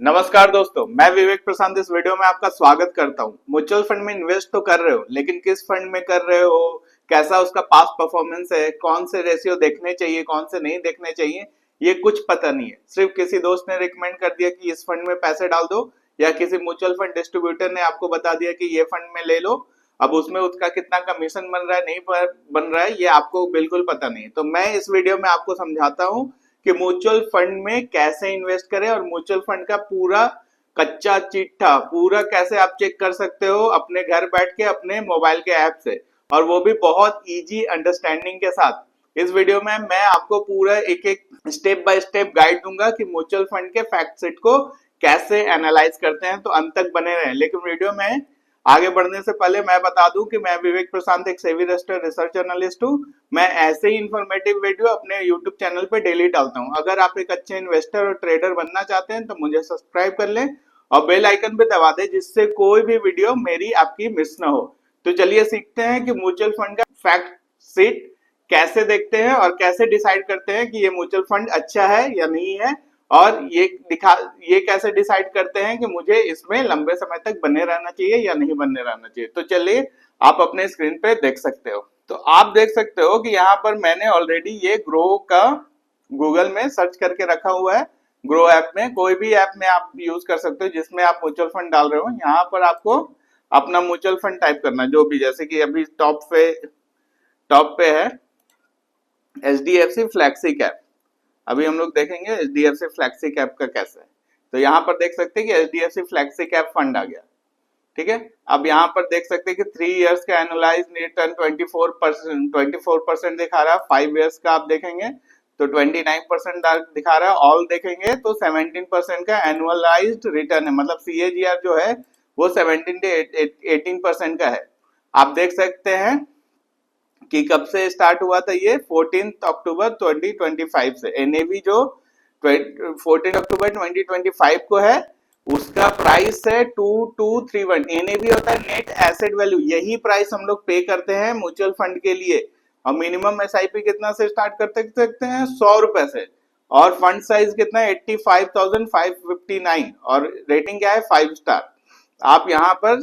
नमस्कार दोस्तों, मैं विवेक प्रशांत इस वीडियो में आपका स्वागत करता हूं। म्यूचुअल फंड में इन्वेस्ट तो कर रहे हो, लेकिन किस फंड में कर रहे हो, कैसा उसका पास्ट परफॉर्मेंस है, कौन से रेशियो देखने चाहिए, कौन से नहीं देखने चाहिए, ये कुछ पता नहीं है। सिर्फ किसी दोस्त ने रिकमेंड कर दिया कि इस फंड में पैसे डाल दो, या किसी म्यूचुअल फंड डिस्ट्रीब्यूटर ने आपको बता दिया कि ये फंड में ले लो। अब उसमें उसका कितना कमीशन बन रहा है, नहीं बन रहा है, ये आपको बिल्कुल पता नहीं है। तो मैं इस वीडियो में आपको समझाता हूँ कि म्यूचुअल फंड में कैसे इन्वेस्ट करें और म्यूचुअल फंड का पूरा कच्चा चिट्ठा पूरा कैसे आप चेक कर सकते हो अपने घर बैठ के अपने मोबाइल के ऐप से, और वो भी बहुत इजी अंडरस्टैंडिंग के साथ। इस वीडियो में मैं आपको पूरा एक एक स्टेप बाय स्टेप गाइड दूंगा कि म्यूचुअल फंड के फैक्ट सेट को कैसे एनालाइज करते हैं। तो अंत तक बने रहें। लेकिन वीडियो में आगे बढ़ने से पहले मैं बता दूं कि मैं विवेक प्रशांत एक सेबी रजिस्टर्ड रिसर्च जर्नलिस्ट हूं। मैं ऐसे ही इंफॉर्मेटिव वीडियो अपने यूट्यूब चैनल पे डेली डालता हूं। अगर आप एक अच्छे इन्वेस्टर और ट्रेडर बनना चाहते हैं तो मुझे सब्सक्राइब कर लें और बेल आइकन पे दबा दें, जिससे कोई भी वीडियो मेरी आपकी मिस ना हो। तो चलिए सीखते हैं कि म्यूचुअल फंड का फैक्ट शीट कैसे देखते हैं और कैसे डिसाइड करते हैं कि ये म्यूचुअल फंड अच्छा है या नहीं है, और ये कैसे डिसाइड करते हैं कि मुझे इसमें लंबे समय तक बने रहना चाहिए या नहीं बने रहना चाहिए। तो चलिए आप अपने स्क्रीन पे देख सकते हो। तो आप देख सकते हो कि यहाँ पर मैंने ऑलरेडी ये ग्रो का गूगल में सर्च करके रखा हुआ है। ग्रो ऐप में, कोई भी ऐप में आप यूज कर सकते हो जिसमें आप म्यूचुअल फंड डाल रहे हो। यहाँ पर आपको अपना म्यूचुअल फंड टाइप करना है, जो भी, जैसे कि अभी टॉप पे है HDFC फ्लैक्सी कैप। अभी हम लोग देखेंगे HDFC फ्लैक्सी कैप का कैसे है। तो यहाँ पर देख सकते हैं कि HDFC फ्लैक्सी कैप फंड आ गया। ठीक है, अब यहाँ पर देख सकते हैं कि 3 इयर्स का एनुअलाइज रिटर्न 24% दिखा रहा है। 5 इयर्स का आप देखेंगे तो 29% दिखा रहा है। ऑल देखेंगे तो 17% का एनुअलाइज्ड रिटर्न है, मतलब CAGR जो है वो 17 से 18% का है। आप देख सकते हैं कि कब से स्टार्ट हुआ था ये, 14 अक्टूबर 2025 से। एनएवी जो 14 अक्टूबर 2025 को है, उसका प्राइस है 2231। एनएवी होता है नेट एसेट वैल्यू। यही प्राइस हम लोग पे करते हैं म्यूचुअल फंड के लिए। और मिनिमम एसआईपी कितना से स्टार्ट कर सकते हैं, 100 रुपए से। और फंड साइज कितना है, 85,559। और रेटिंग क्या है, 5 स्टार। आप यहाँ पर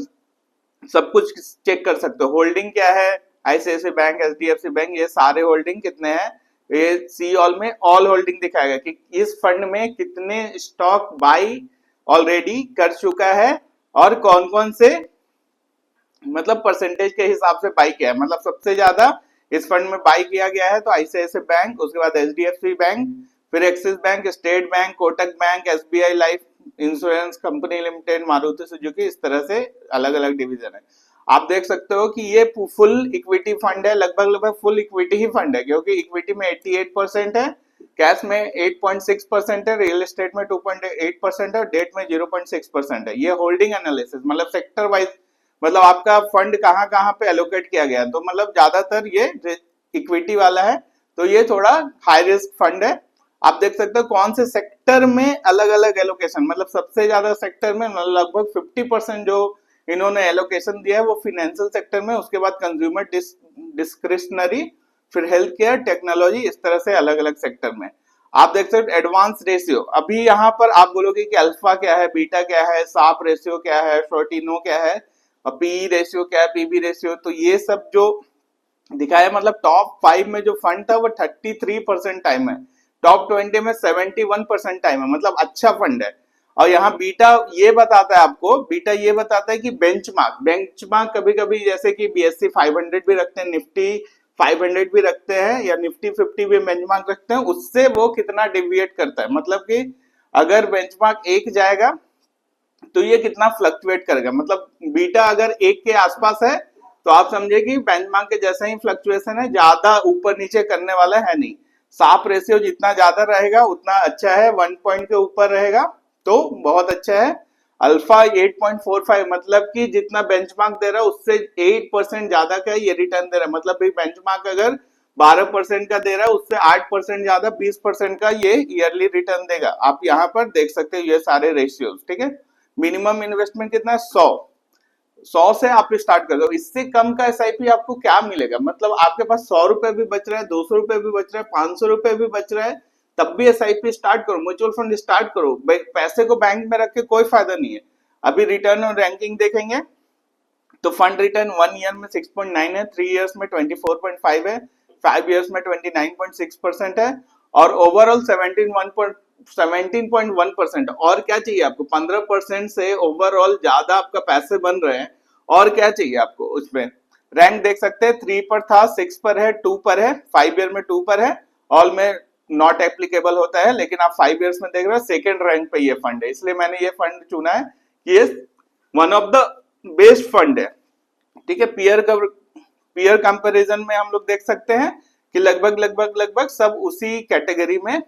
सब कुछ चेक कर सकते हो। होल्डिंग क्या है, आईसीआईसीआई बैंक, एचडीएफसी बैंक, ये सारे होल्डिंग कितने हैं, ये सी ऑल में ऑल होल्डिंग दिखाएगा कि इस फंड में कितने स्टॉक बाई ऑलरेडी कर चुका है और कौन कौन से, मतलब परसेंटेज के हिसाब से बाई किया है। मतलब सबसे ज्यादा इस फंड में बाई किया गया है तो आईसीआईसीआई बैंक, उसके बाद एचडीएफसी बैंक, फिर axis bank, state bank, Kotak bank, SBI life insurance company limited, Maruti Suzuki, इस तरह से अलग अलग डिवीजन है। आप देख सकते हो कि ये फुल इक्विटी फंड है, लगभग लगभग फुल इक्विटी ही फंड है, क्योंकि इक्विटी में 88% है, कैश में 8.6% है, रियल एस्टेट में 2.8% है और डेट में 0.6% है। ये होल्डिंग एनालिसिस, मतलब सेक्टर वाइज, मतलब आपका फंड कहाँ कहाँ पे एलोकेट किया गया है। तो मतलब ज्यादातर ये इक्विटी वाला है, तो ये थोड़ा हाई रिस्क फंड है। आप देख सकते हो कौन से सेक्टर में अलग अलग एलोकेशन, मतलब सबसे ज्यादा सेक्टर में लगभग 50% जो इन्होंने एलोकेशन दिया है वो फाइनेंशियल सेक्टर में, उसके बाद कंज्यूमर डिस्क्रिशनरी, फिर हेल्थ केयर, टेक्नोलॉजी, इस तरह से अलग अलग सेक्टर में। आप देख सकते हो एडवांस रेशियो। अभी यहाँ पर आप बोलोगे कि अल्फा क्या है, बीटा क्या है, साप रेशियो क्या है, शॉर्टिनो क्या है, और पीई रेशियो क्या है, पीबी रेशियो, तो ये सब जो दिखाया, मतलब टॉप 5 में जो फंड था वो 33% टाइम है, टॉप 20 में 71% टाइम है, मतलब अच्छा फंड है। और यहाँ बीटा ये बताता है आपको, बीटा ये बताता है कि बेंचमार्क कभी कभी जैसे कि BSE 500 भी रखते हैं, निफ्टी 500 भी रखते हैं, या निफ्टी 50 भी बेंचमार्क रखते हैं, उससे वो कितना डिविएट करता है। मतलब कि अगर बेंचमार्क 1 जाएगा तो ये कितना फ्लक्चुएट करेगा। मतलब बीटा अगर 1 के आसपास है तो आप समझिए कि बेंचमार्क के जैसा ही फ्लक्चुएशन है, ज्यादा ऊपर नीचे करने वाला है नहीं। साप रेशियो जितना ज्यादा रहेगा उतना अच्छा है, 1 पॉइंट के ऊपर रहेगा तो बहुत अच्छा है। अल्फा 8.45, मतलब कि जितना बेंचमार्क दे रहा है उससे 8% ज्यादा का ये रिटर्न दे रहा है। मतलब बेंचमार्क अगर 12% का दे रहा है, उससे 8% ज्यादा 20% का ये ईयरली रिटर्न देगा। आप यहाँ पर देख सकते हो ये सारे रेशियोज। ठीक है, मिनिमम इन्वेस्टमेंट कितना है, 100 से आप स्टार्ट कर दो। इससे कम का एसआईपी आपको क्या मिलेगा, मतलब आपके पास 100 रुपए भी बच रहा है, 200 रुपए भी बच रहा है, 500 रुपए भी बच रहा है, तब भी एसआईपी स्टार्ट करो, म्यूचुअल फंड स्टार्ट करो। पैसे को बैंक में रख के कोई फायदा नहीं है। अभी रिटर्न और रैंकिंग देखेंगे तो फंड रिटर्न 1 ईयर में 6.9 है, 3 इयर्स में 24.5 है, 5 इयर्स में 29.6% है और ओवरऑल 17.1%। और क्या चाहिए आपको? 15% से ओवरऑल ज्यादा आपका पैसे बन रहे हैं, और क्या चाहिए आपको? उसमें रैंक देख सकते हैं, 3 पर था, 6 पर है, 2 पर है, 5 ईयर में 2 पर है, ऑल में नॉट एप्लीकेबल होता है, लेकिन आप 5 इयर्स में देख रहे हो सेकेंड रैंक पे ये फंड है। इसलिए मैंने ये फंड चुना है कि ये one of the best fund है। ठीक है, पीयर कंपैरिजन में हम लोग देख सकते हैं कि लगभग सब उसी कैटेगरी में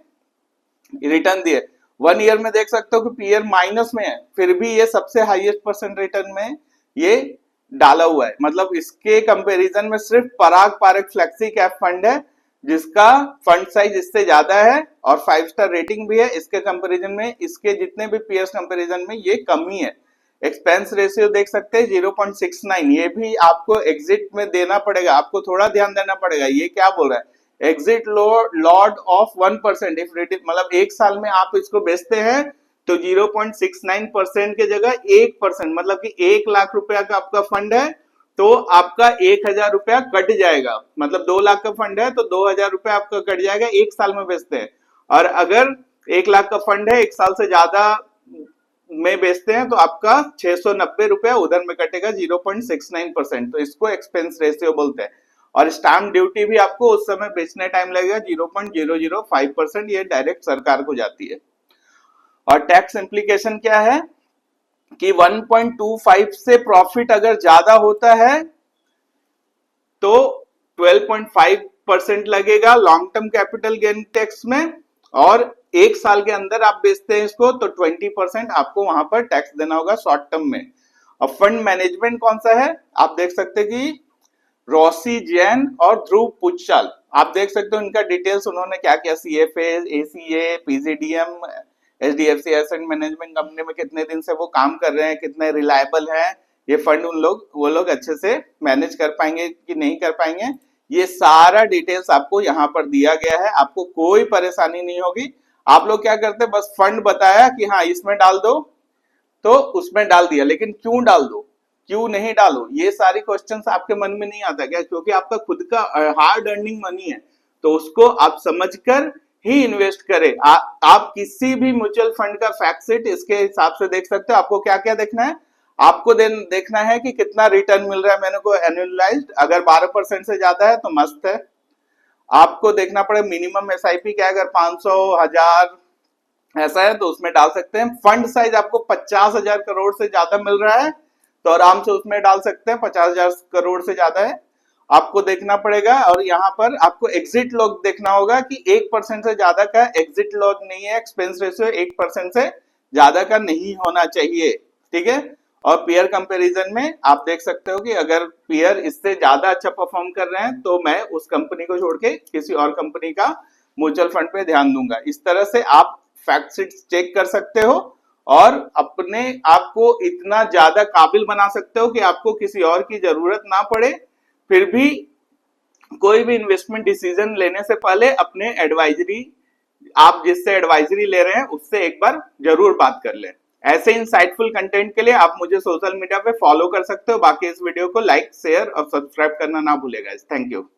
रिटर्न दिए। 1 ईयर में देख सकते हो कि पीयर माइनस में है, फिर भी ये सबसे हाईएस्ट परसेंट रिटर्न में ये डाला हुआ है। मतलब इसके कंपैरिजन में सिर्फ पराग पारक फ्लेक्सी कैप फंड है जिसका फंड साइज इससे ज्यादा है और 5 स्टार रेटिंग भी है। इसके कंपैरिजन में इसके जितने भी पीयर्स कंपैरिजन में ये कम ही है। एक्सपेंस रेशियो देख सकते हैं 0.69, ये भी आपको एग्जिट में देना पड़ेगा, आपको थोड़ा ध्यान देना पड़ेगा। ये क्या बोल रहा है? Exit lot of 1%, if rating, मतलब 1 साल में आप इसको बेचते हैं तो 0.69% की जगह 1%, मतलब कि 1 लाख रुपया का आपका फंड है तो आपका 1000 रुपया कट जाएगा। मतलब 2 लाख का फंड है तो 2000 रुपया आपका कट जाएगा, 1 साल में बेचते हैं। और अगर 1 लाख का फंड है, 1 साल से ज्यादा में बेचते हैं तो आपका 690 रुपया उधर में कटेगा, 0.69%। तो इसको एक्सपेंस रेशियो बोलते हैं। और स्टाम्प ड्यूटी भी आपको उस समय बेचने टाइम लगेगा 0.005%, ये डायरेक्ट सरकार को जाती है। और टैक्स इम्प्लीकेशन क्या है कि 1.25 से प्रॉफिट अगर ज्यादा होता है तो 12.5% लगेगा long term capital gain tax में, और 1 साल के अंदर आप बेचते हैं इसको तो 20% आपको वहां पर टैक्स देना होगा शॉर्ट टर्म में। अब फंड मैनेजमेंट कौन सा है? आप देख सकते हैं कि रॉसी जैन और ध्रुव पुच्छाल, आप देख सकते हो इनका डिटेल्स उन्होंने क्या किया, CFA, ACA, PGDM, HDFC asset management company में कितने दिन से वो काम कर रहे हैं, कितने रिलायबल हैं ये फंड, वो लोग अच्छे से मैनेज कर पाएंगे कि नहीं कर पाएंगे, ये सारा डिटेल्स आपको यहाँ पर दिया गया है। आपको कोई परेशानी नहीं होगी। आप लोग क्या करते हैं, बस फंड बताया कि हाँ इसमें डाल दो तो उसमें डाल दिया, लेकिन क्यों डाल दो, क्यों नहीं डालो, ये सारी क्वेश्चंस आपके मन में नहीं आता क्या? क्योंकि आपका खुद का हार्ड अर्निंग मनी है तो उसको आप समझकर ही इन्वेस्ट करें। आप किसी भी म्यूचुअल फंड का फैक्ट शीट इसके हिसाब से देख सकते हो। आपको क्या क्या देखना है? आपको देखना है कि कितना रिटर्न मिल रहा है मैंने को एनुअलाइज्ड, अगर 12% से ज्यादा है तो मस्त है। आपको देखना पड़ेगा मिनिमम एसआईपी क्या है, अगर 500, 1000 ऐसा है तो उसमें डाल सकते हैं। फंड साइज आपको 50,000 करोड़ से ज्यादा मिल रहा है तो आराम से उसमें डाल सकते हैं, 50,000 करोड़ से ज्यादा है आपको देखना पड़ेगा। और यहाँ पर आपको एग्जिट लॉग देखना होगा कि 1% से ज्यादा का एग्जिट लॉग नहीं है, एक्सपेंस रेशियो 1% से ज्यादा का नहीं होना चाहिए। ठीक है, और पीयर कंपैरिजन में आप देख सकते हो कि अगर पीयर इससे ज्यादा अच्छा परफॉर्म कर रहे हैं तो मैं उस कंपनी को छोड़ के किसी और कंपनी का म्यूचुअल फंड पे ध्यान दूंगा। इस तरह से आप फैक्ट शीट चेक कर सकते हो और अपने आप को इतना ज्यादा काबिल बना सकते हो कि आपको किसी और की जरूरत ना पड़े। फिर भी कोई भी इन्वेस्टमेंट डिसीजन लेने से पहले अपने एडवाइजरी, आप जिससे एडवाइजरी ले रहे हैं उससे एक बार जरूर बात कर लें। ऐसे इंसाइटफुल कंटेंट के लिए आप मुझे सोशल मीडिया पे फॉलो कर सकते हो। बाकी इस वीडियो को लाइक, शेयर और सब्सक्राइब करना ना भूलेगा। Thank you.